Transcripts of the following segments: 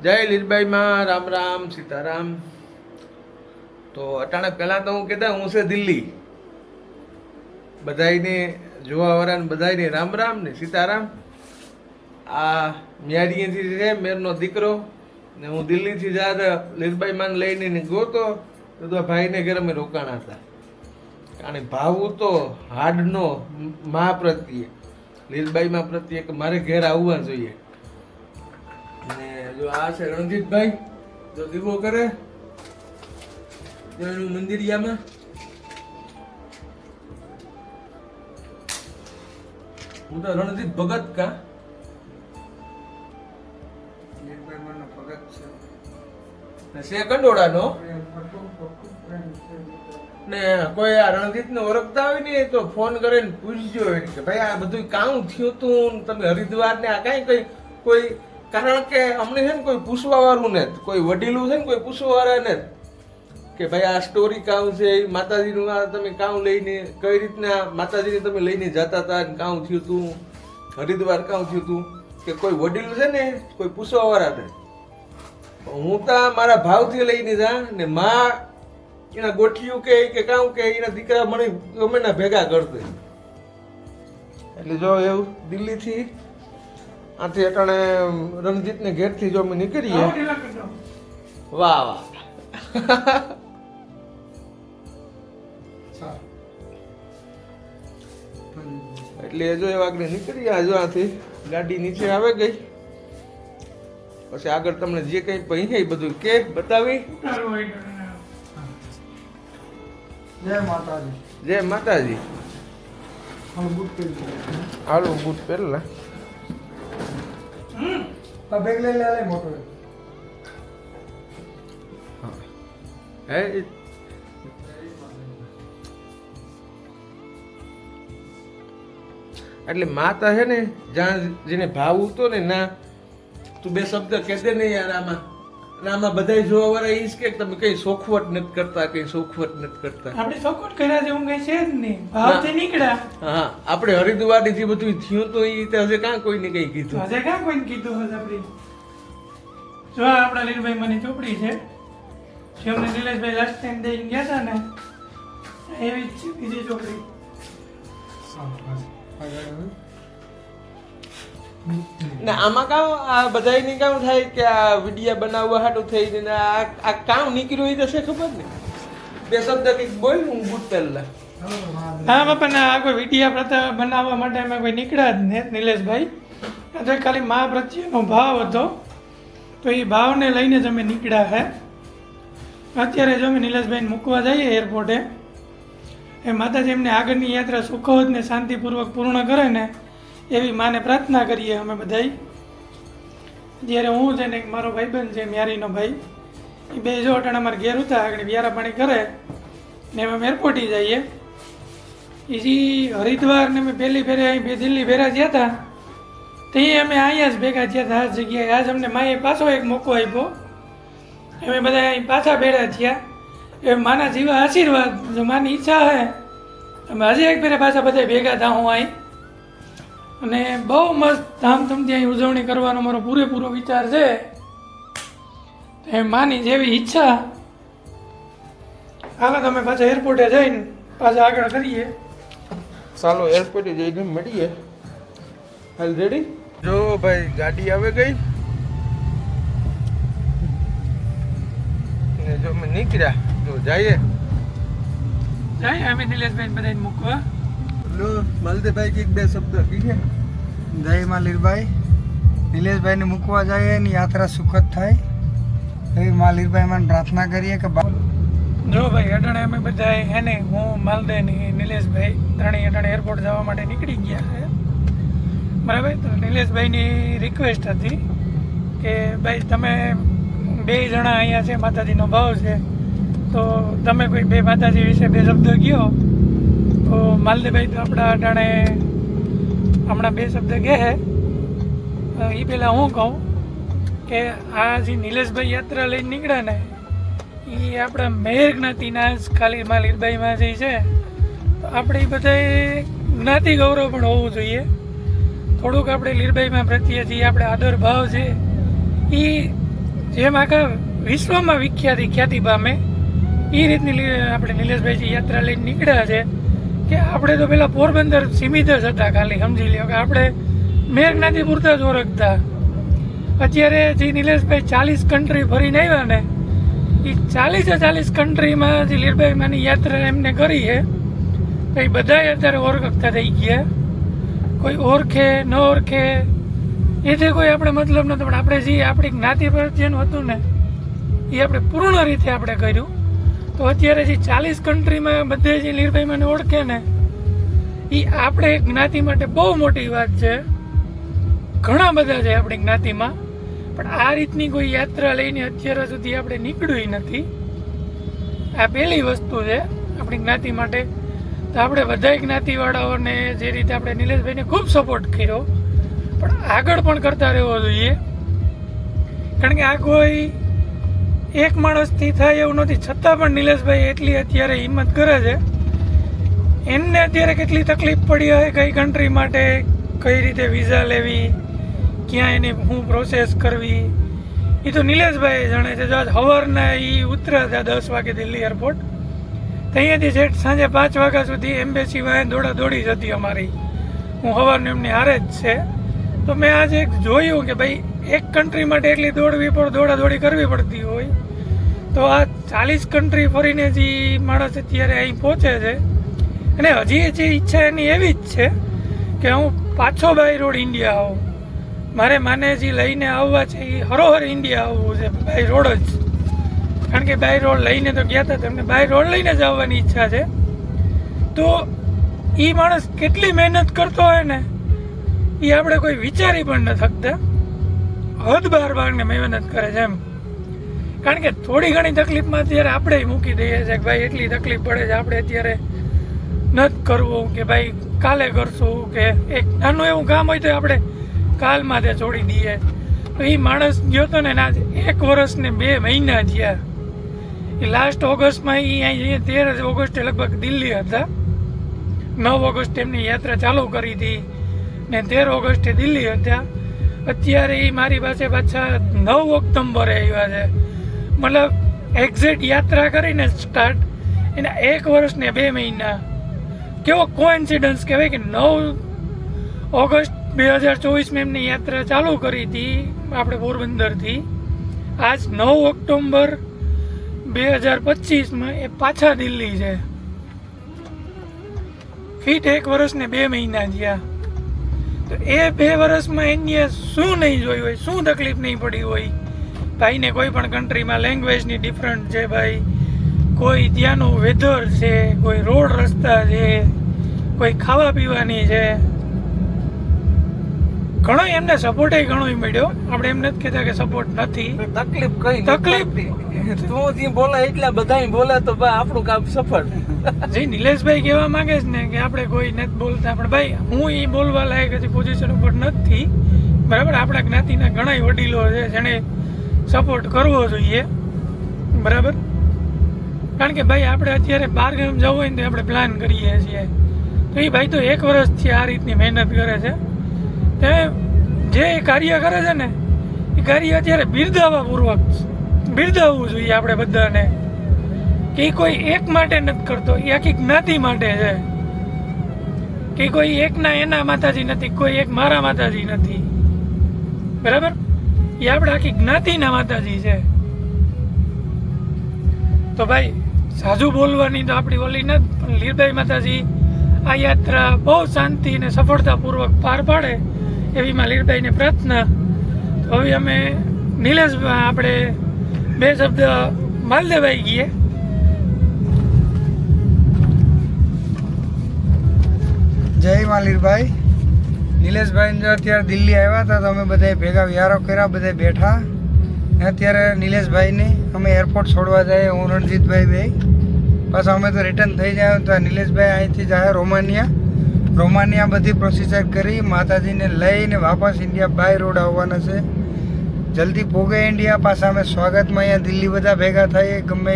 જય લીલબાઈ માં રામ રામ સીતારામ. તો અટાણે પહેલાં તો હું કહેતા હું છે દિલ્હી, બધાઈને જોવાવાળાને બધાને રામ રામ ને સીતારામ. આ મ્યાડીએથી છે મેરનો દીકરો ને હું દિલ્હીથી જાર લીલબાઈ માને લઈને ગયો તો ભાઈને ઘરે અમે રોકાણા હતા. કારણ ભાવ તો હાડનો મા પ્રત્યે લીલબાઈ માં પ્રત્યે કે મારે ઘેર આવવા જોઈએ. અને જો આ છે રણજીતભાઈ, જો દીવો કરે એનું મંદિરિયામાં. હું તો રણજીત ભગત કા છે કંડોળાનો ને કોઈ આ રણજીત ને ઓળખતા હોય ને તો ફોન કરીને પૂછજો કે ભાઈ આ બધું કામ થયું તું, તમે હરિદ્વાર ને આ કઈ કઈ કોઈ, કારણ કે અમને છે ને કોઈ પૂછવા વાળું ને, કોઈ વડીલું છે ને કોઈ પૂછવા વાળા ને કે ભાઈ આ સ્ટોરી કામ છે, માતાજીનું આ તમે કામ લઈને કઈ રીતના માતાજીને તમે લઈને જતા હતા, કામ થયું તું હરિદ્વાર, કામ થયું તું, કે કોઈ વડીલું છે ને કોઈ પૂછવા વાળા ને. હું તો મારા ભાવથી લઈને જા ને માં એના ગોઠિયું કે કામ કે એના દીકરા મને ગમે ના ભેગા કરતો. એટલે જો એવું દિલ્હીથી આથી અટાણે રણજીતને ઘેરથી જો અમે નીકળીએ. વાહ વાહ. એટલે જો એ વાગડે નીકળીએ. જો આથી ગાડી નીચે આવે ગઈ, પછી આગળ તમને જે કઈ પૈસા બધું કે બતાવી. જય માતાજી. જય માતાજી. હાલો બૂટ પહેરલા. બેગ લઈ લે મોટો. હે એટલે માતા છે ને જ્યાં જેને ભાવ ઉતો ને ના તું બે શબ્દ કહે દે ને યાર. આમાં બધા જોવા વાળા ઈ કે તમે કઈ સોખવટ નથી કરતા, કઈ સોખવટ નથી કરતા. આપણે સોખવટ કર્યા જેવું કઈ છે જ નહીં, ભાવથી નીકળ્યા. હા, આપણે હરિદ્વાર થી બધું થયું તો એ હજે કાં કોઈને કઈ કીધું, હજે કાં કોઈને કીધું હશે. આપણી જો આપણા લીલભાઈ મને ચોપડી છે જે અમને નિલેશભાઈ લાસ્ટ ટાઈમ દઈને ગયા હતા ને, એવી જ છે બીજી ચોપડી. ને આમાં કામ આ બધાયની કામ થાય કે આ વિડિયા બનાવવા હાટું થઈ ને આ કામ નીકળ્યું એ તો છે ખબર ને. બે શબ્દ કંઈક બોલ, હું બૂટ પહેરલા. હા બાપા ના, આ કોઈ વિડીયા બનાવવા માટે અમે કોઈ નીકળ્યા જ ને નિલેશભાઈ. આ તો ખાલી મા પ્રત્યેનો ભાવ હતો તો એ ભાવને લઈને જ અમે નીકળ્યા હે. અત્યારે જો અમે નિલેશભાઈને મૂકવા જઈએ એરપોર્ટે, એ માતાજી એમને આગળની યાત્રા સુખદ ને શાંતિપૂર્વક પૂર્ણ કરે ને એવી માને પ્રાર્થના કરીએ અમે બધાય. જ્યારે હું છે ને મારો ભાઈબંધ છે મ્યારીનો ભાઈ, એ બે જો અટાણા અમારા ઘેર ઉતા આગળ વ્યારા પાણી કરે ને અમે એરપોર્ટે જઈએ. એજી હરિદ્વાર ને અમે પહેલી ફેરે અહીં દિલ્હી ફેરા ગયા હતા તે અમે અહીંયા જ ભેગા થયા હતા આ જગ્યાએ. આજ અમને માએ પાછો એક મોકો આપ્યો, અમે બધા અહીં પાછા ભેગા થયા. એ માના જીવા આશીર્વાદ, જો માની ઈચ્છા હે અમે હજી એક ફેરે પાછા બધા ભેગા થા હું અહીં. અને બહુ મસ્ત ધામધૂમથી અહીં ઉજવણી કરવાનો મારો પૂરેપૂરો વિચાર છે. એ માની જેવી ઈચ્છા. હાલો તમે પાછા એરપોર્ટે જઈને પાછા આગળ કરીએ. ચાલો એરપોર્ટે જઈને મળીએ. હાલ રેડી. જો ભાઈ ગાડી આવે ગઈ ને જો અમે નીકળ્યા. જો જઈએ અમે નિલેશભાઈ બધાને મૂકવા. લો માલદેભાઈ કંઈક બે શબ્દ કહીએ. જય માં લીલબાઈ. નિલેશભાઈને મૂકવા જાય એની યાત્રા સુખદ થાય એવી માં લીલબાઈ માં પ્રાર્થના કરીએ કે જો ભાઈ અટાણે અમે બધા એને હું માલદે નિલેશભાઈ ત્રણેય અટાણે એરપોર્ટ જવા માટે નીકળી ગયા છે બરાબર. તો નિલેશભાઈની રિક્વેસ્ટ હતી કે ભાઈ તમે બે જણા અહીંયા છે, માતાજીનો ભાવ છે, તો તમે કોઈ બે માતાજી વિશે બે શબ્દ કહો. તો માલદેભાઈ તો આપણા અટાણે હમણાં બે શબ્દ કહે છે. એ પહેલાં હું કહું કે આ જે નિલેશભાઈ યાત્રા લઈને નીકળ્યા ને એ આપણા મેર જ્ઞાતિના જ ખાલી માં લીલબાઈમાં જે છે, તો આપણે એ બધાએ જ્ઞાતિ ગૌરવ પણ હોવું જોઈએ. થોડુંક આપણે લીલબાઈમાં પ્રત્યે જે આપણે આદર ભાવ છે એ જેમ આખા વિશ્વમાં ખ્યાતિ પામે એ રીતની આપણે નિલેશભાઈ યાત્રા લઈને નીકળ્યા છે કે આપણે તો પેલા પોરબંદર સીમિત જ હતા, ખાલી સમજી લ્યો કે આપણે મેર જ્ઞાતિ પૂરતા જ ઓળખતા. અત્યારે જે નિલેશભાઈ 40 કન્ટ્રી ફરીને આવ્યા ને, એ 40 કન્ટ્રીમાં જે લીરબાઈમાંની યાત્રા એમને કરી છે તો એ બધાય અત્યારે ઓળખતા થઈ ગયા. કોઈ ઓળખે ન ઓળખે એથી કોઈ આપણે મતલબ નહોતો, પણ આપણે જે આપણી જ્ઞાતિ પ્રત્યેનું હતું ને એ આપણે પૂર્ણ રીતે આપણે કર્યું. તો અત્યારે જે 40 કન્ટ્રીમાં બધે જે લીરબાઈમાંને ઓળખે ને એ આપણે જ્ઞાતિ માટે બહુ મોટી વાત છે. ઘણા બધા છે આપણી જ્ઞાતિમાં, પણ આ રીતની કોઈ યાત્રા લઈને અત્યાર સુધી આપણે નીકળ્યું નથી. આ પહેલી વસ્તુ છે આપણી જ્ઞાતિ માટે. તો આપણે બધા જ્ઞાતિવાળાઓને જે રીતે આપણે નિલેશભાઈને ખૂબ સપોર્ટ કર્યો, પણ આગળ પણ કરતા રહેવો જોઈએ. કારણ કે આ કોઈ એક માણસથી થાય એવું નથી, છતાં પણ નિલેશભાઈ એટલી અત્યારે હિંમત કરે છે. એમને અત્યારે કેટલી તકલીફ પડી હોય કઈ કન્ટ્રી માટે, કઈ રીતે વિઝા લેવી, ક્યાં એની શું પ્રોસેસ કરવી, એ તો નિલેશભાઈ જાણે છે. જો આજ સવારના એ ઉતર્યા હતા 10 વાગે દિલ્હી એરપોર્ટ, ત્યાંથી છેક સાંજે 5 વાગ્યા સુધી એમ્બેસીમાં દોડી જતી અમારી. હું સવારનું એમની હારે જ છે. તો મેં આજે જોયું કે ભાઈ એક કન્ટ્રી માટે એટલી દોડાદોડી કરવી પડતી હોય, તો આ 40 કન્ટ્રી ફરીને જે માણસ અત્યારે અહીં પહોંચે છે, અને હજી જે ઈચ્છા એની એવી જ છે કે હું પાછો બાય રોડ ઇન્ડિયા આવું. મારે માને જે લઈને આવવા છે એ હરોહર ઇન્ડિયા આવવું છે બાય રોડ જ. કારણ કે બાય રોડ લઈને તો ગયા હતા, તમને બાય રોડ લઈને જ આવવાની ઈચ્છા છે. તો એ માણસ કેટલી મહેનત કરતો હોય ને એ આપણે કોઈ વિચારી પણ ન શકતા. હદ બાર મહેનત કરે છે એમ. કારણ કે થોડી ઘણી તકલીફમાં અત્યારે આપણે મૂકી દઈએ છીએ કે ભાઈ એટલી તકલીફ પડે છે, આપણે અત્યારે નથી કરવું, કે ભાઈ કાલે કરશું, કે એક નાનું એવું કામ હોય તો આપણે કાલ માથે છોડી દઈએ. તો એ માણસ ગયો હતો ને આજ 1 વર્ષ ને 2 મહિના થયા. એ લાસ્ટ ઓગસ્ટમાં એ અહીં 13 ઓગસ્ટે લગભગ દિલ્હી હતા. 9 ઓગસ્ટે એમની યાત્રા ચાલુ કરી હતી ને 13 ઓગસ્ટે દિલ્હી હતા. અત્યારે એ મારી પાસે પાછા 9 ઓક્ટોબરે આવ્યા છે. મતલબ એક્ઝેક્ટ યાત્રા કરીને સ્ટાર્ટ એના 1 વર્ષ ને 2 મહિના. કેવો કોઇન્સિડન્સ કહેવાય કે 9 ઓગસ્ટ 2024 એમની યાત્રા ચાલુ કરી હતી આપણે પોરબંદરથી. આજ 9 ઓક્ટોબર 2025 એ પાછા દિલ્હી છે. ફીટ 1 વર્ષ ને 2 મહિના થયા. તો એ 2 વર્ષમાં એને શું નહીં જોયું હોય, શું તકલીફ નહીં પડી હોય. ભાઈને કોઈ પણ કન્ટ્રીમાં લેંગ્વેજની ડિફરન્ટ છે ભાઈ, કોઈ ત્યાંનું વેધર છે, કોઈ રોડ રસ્તા છે, કોઈ ખાવા પીવાની છે. ઘણો એમને સપોર્ટ ઘણો મળ્યો. આપણે એમ નથી કહેતા કે સપોર્ટ નથી. તકલીફ તું જે બોલે એટલા બધા બોલે તો આપણું કામ સફળ. જે નિલેશભાઈ કહેવા માંગે છે ને કે આપણે કોઈ નથી બોલતા, પણ ભાઈ હું એ બોલવા લાયક હજી પોઝિશન ઉપર નથી. બરાબર, આપણા જ્ઞાતિના ઘણા વડીલો છે જેણે સપોર્ટ કરવો જોઈએ. બરાબર, કારણ કે ભાઈ આપણે અત્યારે બહાર ગામ જવું હોય ને તો આપણે પ્લાન કરીએ છીએ. તો એ ભાઈ તો 1 વર્ષથી આ રીતની મહેનત કરે છે. તે જે કાર્ય કરે છે ને એ કાર્ય અત્યારે બિરદાવવું જોઈએ આપણે બધાને. કે એ કોઈ એક માટે નથી કરતો, એ આખી જ્ઞાતિ માટે છે. કે કોઈ એકના એના માતાજી નથી, કોઈ એક મારા માતાજી નથી. બરાબર, એ આપણે આખી જ્ઞાતિના માતાજી છે. તો ભાઈ સાજુ બોલવાની તો આપણી ઓલી નથી, પણ લીરબાઈ માતાજી આ યાત્રા બહુ શાંતિ અને સફળતાપૂર્વક પાર પાડે એવી માં લીરબાઈને પ્રાર્થના. તો હવે અમે નિલેશ આપણે 2 શબ્દ માલદેવાઈ ગઈએ. જય માં લીરબાઈ. નિલેશભાઈ જો અત્યારે દિલ્હી આવ્યા હતા તો અમે બધા ભેગા વિહારો કર્યા, બધા બેઠા. અત્યારે નિલેશભાઈને અમે એરપોર્ટ છોડવા જઈએ, હું રણજીતભાઈ ભાઈ. પાછા અમે તો રિટર્ન થઈ જાય તો નિલેશભાઈ અહીંથી જાય રોમાનિયા બધી પ્રોસિજર કરી માતાજીને લઈને વાપસ ઇન્ડિયા બાય રોડ આવવાના છે. જલ્દી પોગે ઇન્ડિયા. પાછા અમે સ્વાગતમાં અહીંયા દિલ્હી બધા ભેગા થઈએ. ગમે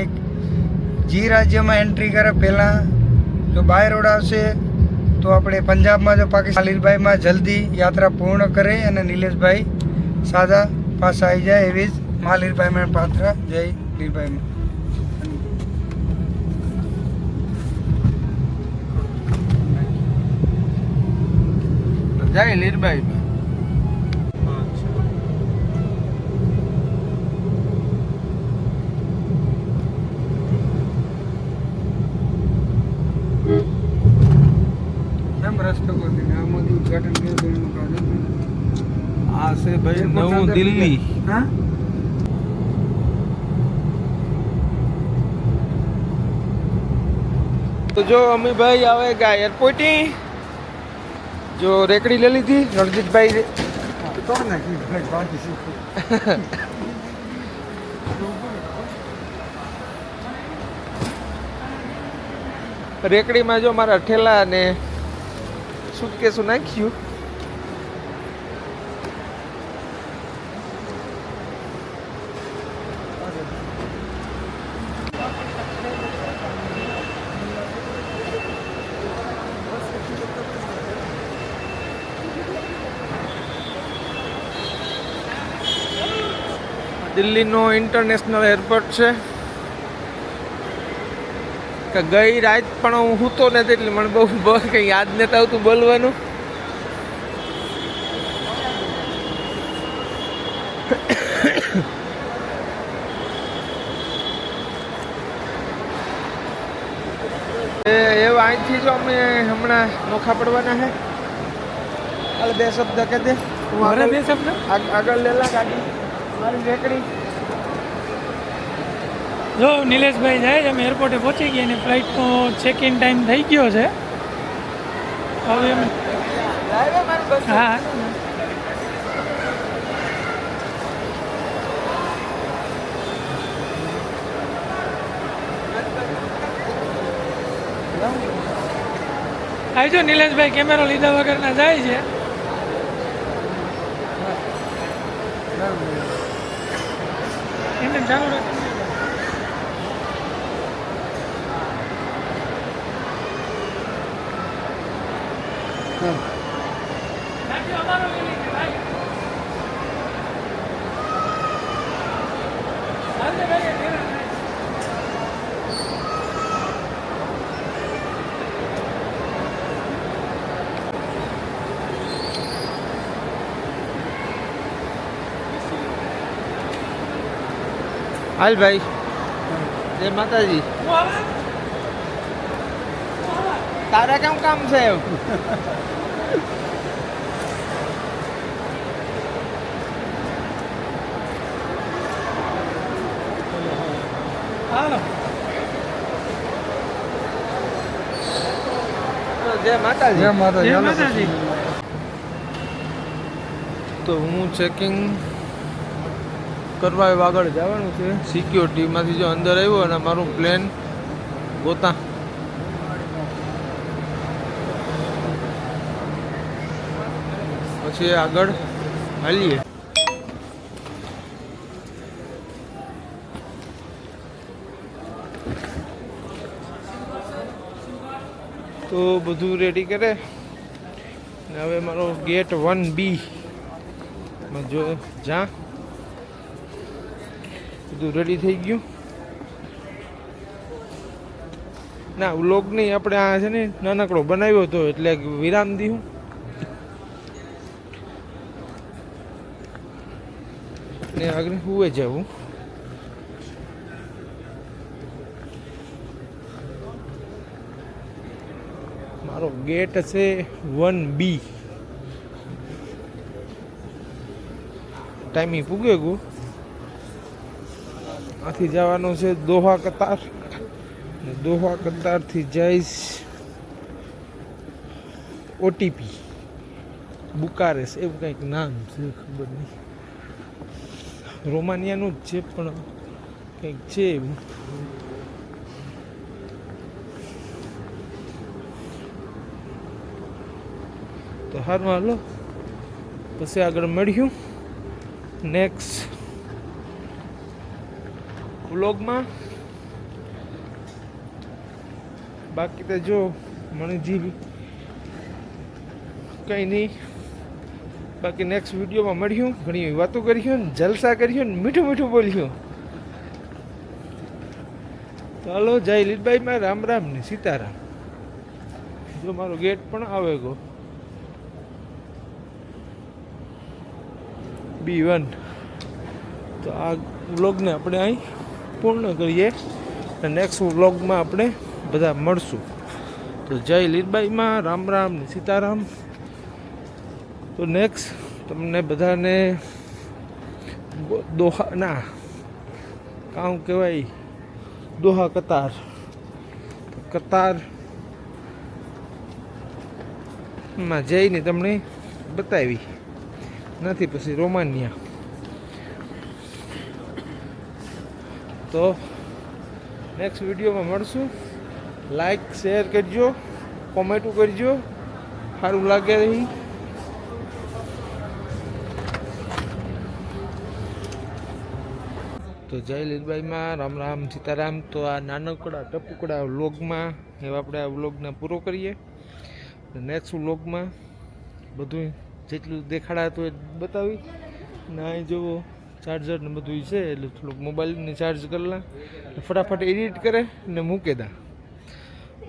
જે રાજ્યમાં એન્ટ્રી કરે પહેલાં જો બાય રોડ આવશે તો આપણે પંજાબમાં જો પાકિસ્તાન લીરબાઈમાં જલ્દી યાત્રા પૂર્ણ કરે અને નિલેશભાઈ સાદા પાછા આવી જાય એવી જ માં લીરભાઈ મેં પાત્ર જય લીરભાઈ જય લીરબાઈ કેમ રસ્તો કરી આ મોદી ઉદઘાટન કર્યું એનું કાઢો આ છે ભાઈ નવું દિલ્હી હા તો જો અમીભાઈ આવે ગયા એરપોર્ટ જો રેકડી લઈ લીધી રણજીતભાઈ તોડ નાખી બાકી શીખું રેકડીમાં જો મારા ઠેલા ને સુટકેસું નાખ્યું દિલ્હીનો ઇન્ટરનેશનલ એરપોર્ટ છે કે ગઈ રાત પણ હું સૂતો નથી એટલે મને બહુ કંઈ યાદ નથી આવતું બોલવાનું એવું અહીંથી જો અમે હમણાં નોખા પડવાના છે હાલ બે શબ્દ કહી દે મારે બે શબ્દ આગળ લેલા ગાડી મારી રેકડી જો નિલેશભાઈ જાય છે અમે એરપોર્ટે પહોંચી ગયા અને ફ્લાઇટનો ચેક ઇન ટાઈમ થઈ ગયો છે હવે અમે હા આવજો નિલેશભાઈ કેમેરો લીધા વગરના જાય છે એને ચાલુ રાખો હાલ ભાઈ જય માતાજી તારા કેમ કામ છે હાલો જય માતાજી જય માતાજી જય હાલો માતાજી. તો હું ચેકિંગ કરવા આગળ જવાનું છે સિક્યોરિટીમાંથી જો અંદર આવ્યો અને મારું પ્લેન ગોતા પછી આગળ હાલીએ તો બધું રેડી કરે ને હવે મારો ગેટ 1B માં જો જ્યાં બધું રેડી થઈ ગયું ના વ્લોગ નહીં આપણે આ છે ને નાનકડો બનાવ્યો હતો એટલે વિરામ દીધું ને આગળ હુએ જવું મારો ગેટ છે 1B ટાઈમિંગ પૂગે ગયું આથી જવાનું છે દોહા કતાર દોહા કતારથી જઈશ ઓટીપી બુકારેસ એવું કંઈક નામ છે ખબર નહીં રોમાનિયાનું જ છે પણ કંઈક છે એવું તો હારું હાલો પછી આગળ મળ્યું નેક્સ્ટ વ્લોગમાં બાકી તો જો મને જી કંઈ નહીં બાકી નેક્સ્ટ વિડીયોમાં મળ્યું, ઘણી એવી વાતો કરીશું ને જલસા કરીશું ને મીઠું મીઠું બોલ્યું. ચાલો જય લીલબાઈમાં રામ રામ ને સીતારામ. જો મારો ગેટ પણ આવે ગયો B1. તો આ વ્લોગને આપણે અહીં પૂર્ણ કરીએ. નેક્સ્ટ વ્લોગમાં આપણે બધા મળશું. તો જય લીલબાઈમાં રામ રામ ને સીતારામ. તો નેક્સ્ટ તમને બધાને દોહા ના કામ કહેવાય દોહા કતાર માં જઈને તમને બતાવી નથી પછી રોમાનિયા. તો નેક્સ્ટ વિડીયોમાં મળશું. લાઈક શેર કરજો, કોમેન્ટો કરજો, સારું લાગે રહી. તો જય લીલબાઈમાં રામ રામ સીતારામ. તો આ નાનકડા ટપકડા વ્લોગમાં એવા આપણે આ વ્લોગને પૂરો કરીએ. નેક્સ્ટ વ્લોગમાં બધું જેટલું દેખાડાતું એ બતાવી ને અહીં જુઓ ચાર્જર ને બધું છે એટલે થોડુંક મોબાઈલને ચાર્જ કરલા ફટાફટ એડિટ કરે ને મૂકે દા.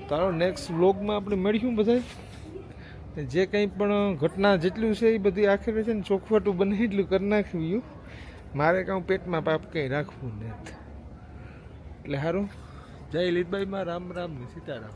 તારો નેક્સ્ટ વ્લોગમાં આપણે મળ્યું બધા. જે કંઈ પણ ઘટના જેટલું છે એ બધી આખરે છે ને ચોખવટું બને એટલું કરી નાખ્યું. મારે કાં પેટમાં પાપ કંઈ રાખવું નથી એટલે સારું. જય લીલબાઈમાં રામ રામ ને સીતારામ.